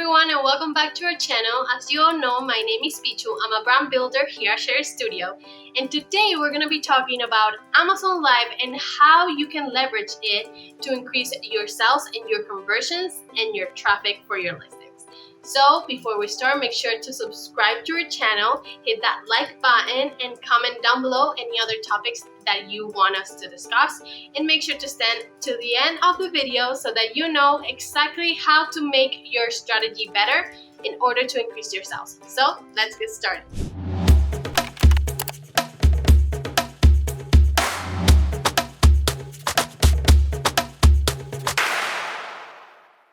everyone, and welcome back to our channel. As you all know, my name is Pichu. I'm a brand builder here at Share Studio, and today we're going to be talking about Amazon Live and how you can leverage it to increase your sales and your conversions and your traffic for your listings. So before we start, make sure to subscribe to our channel, hit that like button, and comment down below any other topics that you want us to discuss, and make sure to stand to the end of the video so that you know exactly how to make your strategy better in order to increase your sales. So let's get started.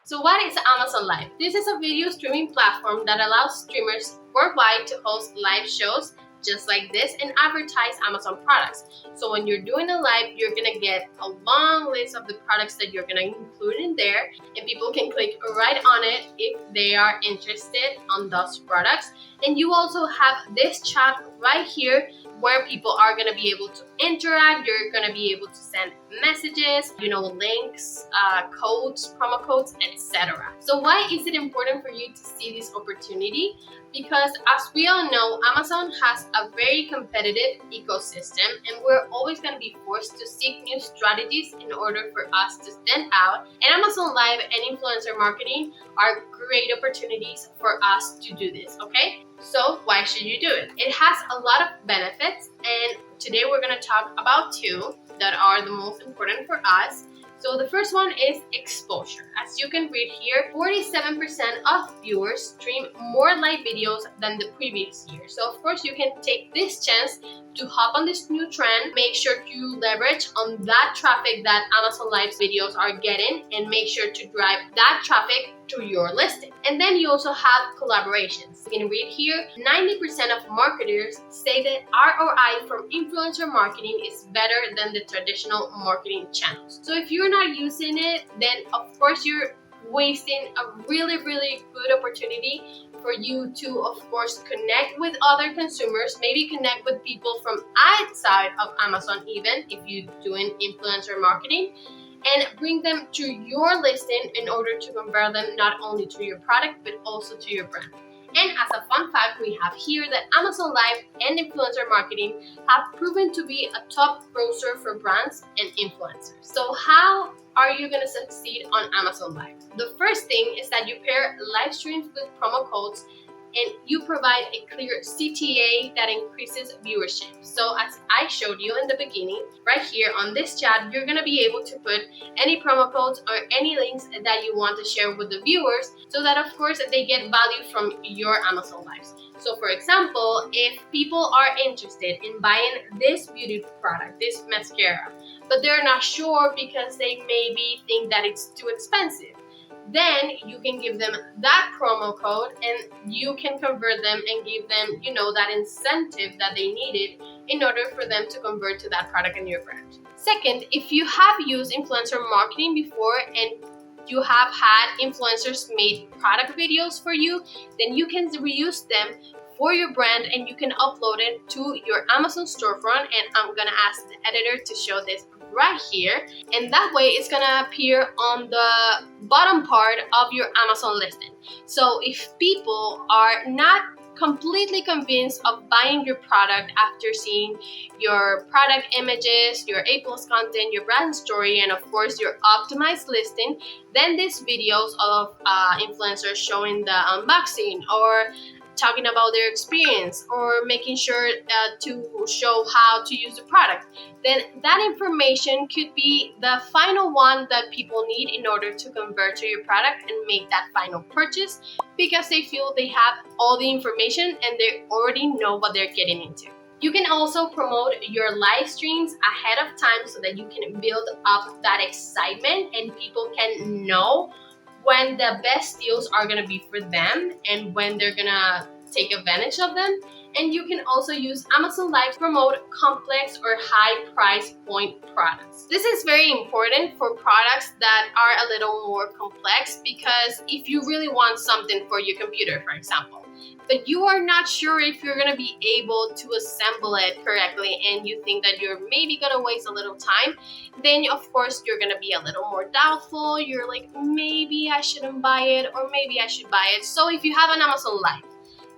So what is Amazon Live? This is a video streaming platform that allows streamers worldwide to host live shows just like this and advertise Amazon products. So when you're doing a live, you're gonna get a long list of the products that you're gonna include in there, and people can click right on it if they are interested on those products. And you also have this chat right here where people are going to be able to interact. You're going to be able to send messages, links, codes, promo codes, etc. So why is it important for you to see this opportunity? Because as we all know, Amazon has a very competitive ecosystem, and we're always going to be forced to seek new strategies in order for us to stand out. And Amazon Live and influencer marketing are great opportunities for us to do this, okay? So why should you do it? It has a lot of benefits, and today we're going to talk about two that are the most important for us. So the first one is exposure. As you can read here, 47% of viewers stream more live videos than the previous year. So of course you can take this chance to hop on this new trend. Make sure to leverage on that traffic that Amazon Live videos are getting, and make sure to drive that traffic to your listing. And then you also have collaborations. You can read here, 90% of marketers say that ROI from influencer marketing is better than the traditional marketing channels. So if you're not using it, then of course you're wasting a really good opportunity for you to, of course, connect with other consumers, maybe connect with people from outside of Amazon even, if you're doing influencer marketing, and bring them to your listing in order to convert them not only to your product but also to your brand. And as a fun fact, we have here that Amazon Live and influencer marketing have proven to be a top grosser for brands and influencers. So how are you going to succeed on Amazon Live? The first thing is that you pair live streams with promo codes, and you provide a clear CTA that increases viewership. So as I showed you in the beginning, right here on this chat, you're gonna be able to put any promo codes or any links that you want to share with the viewers, so that of course they get value from your Amazon Lives. So for example, if people are interested in buying this beauty product, this mascara, but they're not sure because they maybe think that it's too expensive, then you can give them that promo code and you can convert them and give them, that incentive that they needed in order for them to convert to that product in your brand. Second, if you have used influencer marketing before and you have had influencers make product videos for you, then you can reuse them for your brand and you can upload it to your Amazon storefront. And I'm gonna ask the editor to show this right here, and that way it's gonna appear on the bottom part of your Amazon listing. So if people are not completely convinced of buying your product after seeing your product images, your A+ content, your brand story, and of course your optimized listing, then these videos of influencers showing the unboxing or talking about their experience or making sure to show how to use the product, then that information could be the final one that people need in order to convert to your product and make that final purchase, because they feel they have all the information and they already know what they're getting into. You can also promote your live streams ahead of time so that you can build up that excitement and people can know when the best deals are going to be for them and when they're going to take advantage of them. And you can also use Amazon Live to promote complex or high price point products. This is very important for products that are a little more complex, because if you really want something for your computer, for example, but you are not sure if you're going to be able to assemble it correctly, and you think that you're maybe going to waste a little time, then of course you're going to be a little more doubtful. You're like, maybe I shouldn't buy it, or maybe I should buy it. So if you have an Amazon Live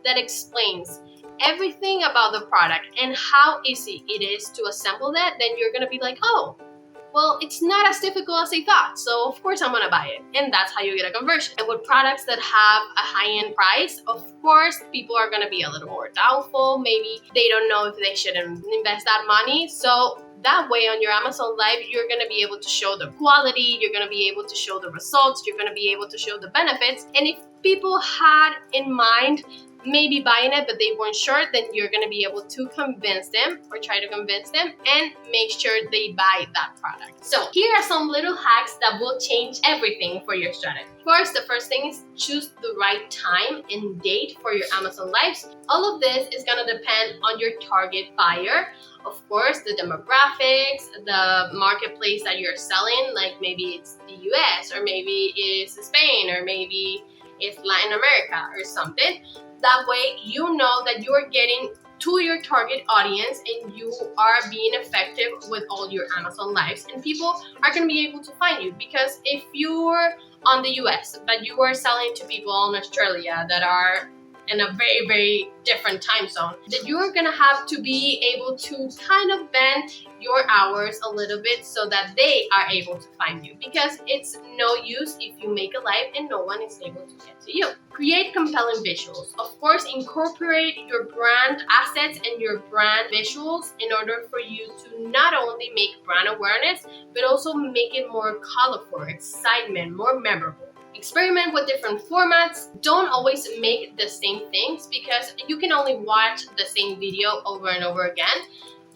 that explains everything about the product and how easy it is to assemble that, then you're going to be like, oh, well, it's not as difficult as I thought, so of course I'm gonna buy it. And that's how you get a conversion. And with products that have a high-end price, of course, people are gonna be a little more doubtful. Maybe they don't know if they should invest that money. So that way on your Amazon Live, you're gonna be able to show the quality, you're gonna be able to show the results, you're gonna be able to show the benefits. And if people had in mind maybe buying it but they weren't sure, then you're going to be able to convince them, or try to convince them, and make sure they buy that product. So here are some little hacks that will change everything for your strategy. Of course, the first thing is choose the right time and date for your Amazon Lives. All of this is going to depend on your target buyer. Of course, the demographics, the marketplace that you're selling, like maybe it's the US, or maybe it's Spain, or maybe it's Latin America or something. That way you know that you are getting to your target audience and you are being effective with all your Amazon Lives, and people are going to be able to find you. Because if you're on the US but you are selling to people in Australia that are in a very, very different time zone, then you're gonna have to be able to kind of bend your hours a little bit so that they are able to find you, because it's no use if you make a live and no one is able to get to you. Create compelling visuals. Of course, incorporate your brand assets and your brand visuals in order for you to not only make brand awareness, but also make it more colorful, excitement, more memorable. Experiment with different formats. Don't always make the same things, because you can only watch the same video over and over again.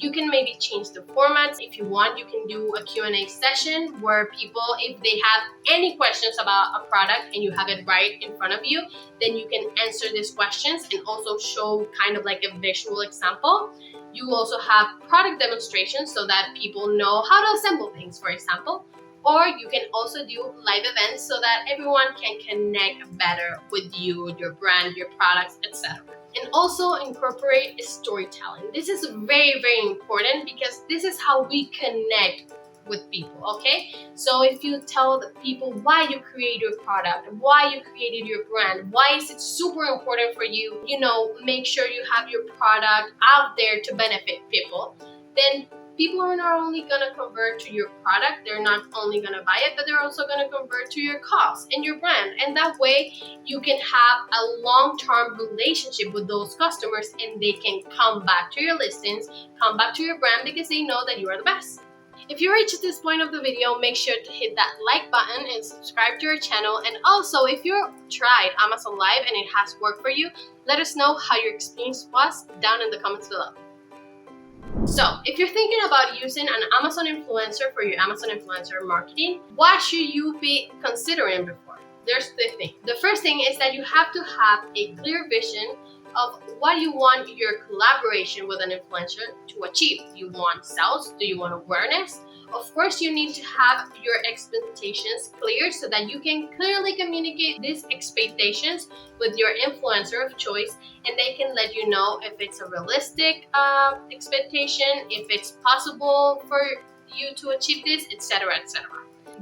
You can maybe change the formats. If you want, you can do a Q&A session where people, if they have any questions about a product and you have it right in front of you, then you can answer these questions and also show kind of like a visual example. You also have product demonstrations so that people know how to assemble things, for example. Or you can also do live events so that everyone can connect better with you, your brand, your products, etc. And also incorporate storytelling. This is very, very important, because this is how we connect with people, okay? So if you tell the people why you create your product, why you created your brand, why is it super important for you, you know, make sure you have your product out there to benefit people, then people are not only going to convert to your product, they're not only going to buy it, but they're also going to convert to your cause and your brand. And that way you can have a long-term relationship with those customers, and they can come back to your listings, come back to your brand, because they know that you are the best. If you reached this point of the video, make sure to hit that like button and subscribe to our channel. And also, if you tried Amazon Live and it has worked for you, let us know how your experience was down in the comments below. So, if you're thinking about using an Amazon influencer for your Amazon influencer marketing, what should you be considering before? There's the thing. The first thing is that you have to have a clear vision of what you want your collaboration with an influencer to achieve. Do you want sales? Do you want awareness? Of course, you need to have your expectations clear so that you can clearly communicate these expectations with your influencer of choice, and they can let you know if it's a realistic expectation, if it's possible for you to achieve this, etc., etc.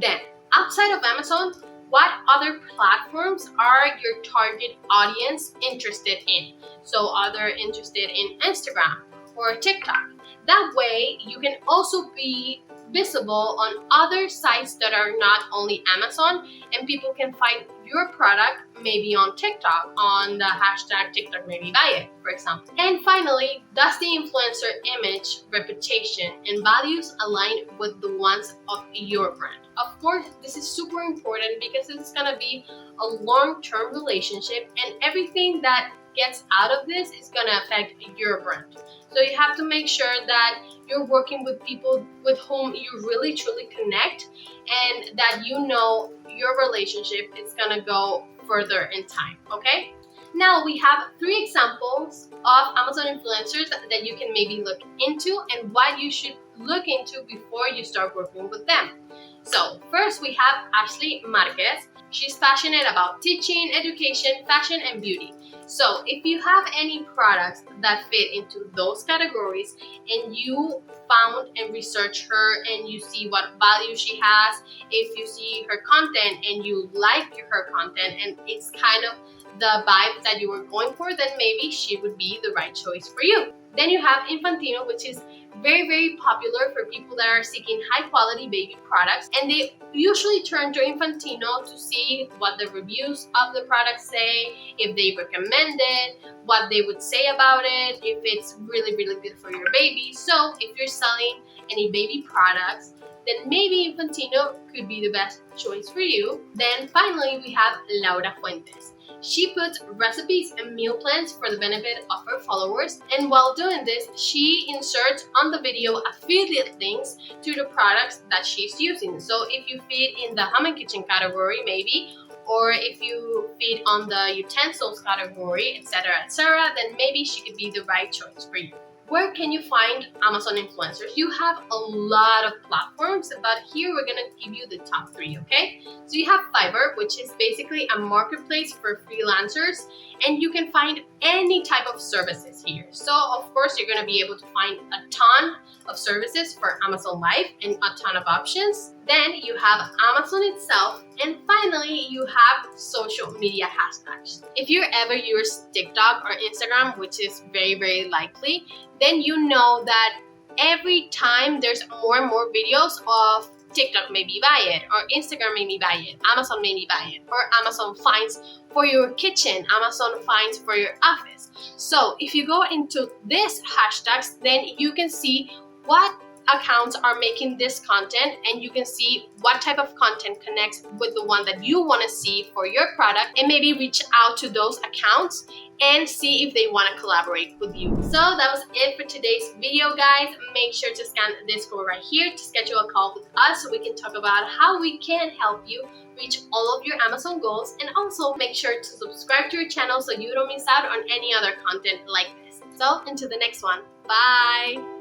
Then, outside of Amazon, what other platforms are your target audience interested in? So are they interested in Instagram or TikTok? That way, you can also be visible on other sites that are not only Amazon, and people can find your product maybe on TikTok, on the hashtag TikTok maybe buy it, for example. And finally, does the influencer image, reputation, and values align with the ones of your brand? Of course, this is super important, because it's gonna be a long-term relationship, and everything that gets out of this is gonna affect your brand. So you have to make sure that you're working with people with whom you really truly connect, and that you know your relationship is gonna go further in time, okay? Now we have 3 examples of Amazon influencers that you can maybe look into and what you should look into before you start working with them. So first we have Ashley Marquez. She's passionate about teaching, education, fashion, and beauty. So if you have any products that fit into those categories and you found and research her and you see what value she has, if you see her content and you like her content and it's kind of the vibe that you were going for, then maybe she would be the right choice for you. Then you have Infantino, which is very popular for people that are seeking high quality baby products, and they usually turn to Infantino to see what the reviews of the product say, if they recommend it, what they would say about it, if it's really good for your baby. So if you're selling any baby products, then maybe Infantino could be the best choice for you. Then finally we have Laura Fuentes. She puts recipes and meal plans for the benefit of her followers, and while doing this, she inserts on the video affiliate links to the products that she's using. So if you feed in the home and kitchen category maybe, or if you feed on the utensils category, etc., then maybe she could be the right choice for you. Where can you find Amazon influencers? You have a lot of platforms, but here we're gonna give you the top 3, okay? So you have Fiverr, which is basically a marketplace for freelancers, and you can find any type of services here. So of course, you're gonna be able to find a ton of services for Amazon Live and a ton of options. Then you have Amazon itself, and finally you have social media hashtags. If you ever use TikTok or Instagram, which is very likely, then you know that every time there's more and more videos of TikTok maybe buy it, or Instagram maybe buy it, Amazon maybe buy it, or Amazon finds for your kitchen, Amazon finds for your office. So if you go into these hashtags, then you can see what accounts are making this content, and you can see what type of content connects with the one that you want to see for your product, and maybe reach out to those accounts and see if they want to collaborate with you. So that was it for today's video, guys. Make sure to scan this code right here to schedule a call with us so we can talk about how we can help you reach all of your Amazon goals, and also make sure to subscribe to your channel so you don't miss out on any other content like this. So until the next one, bye!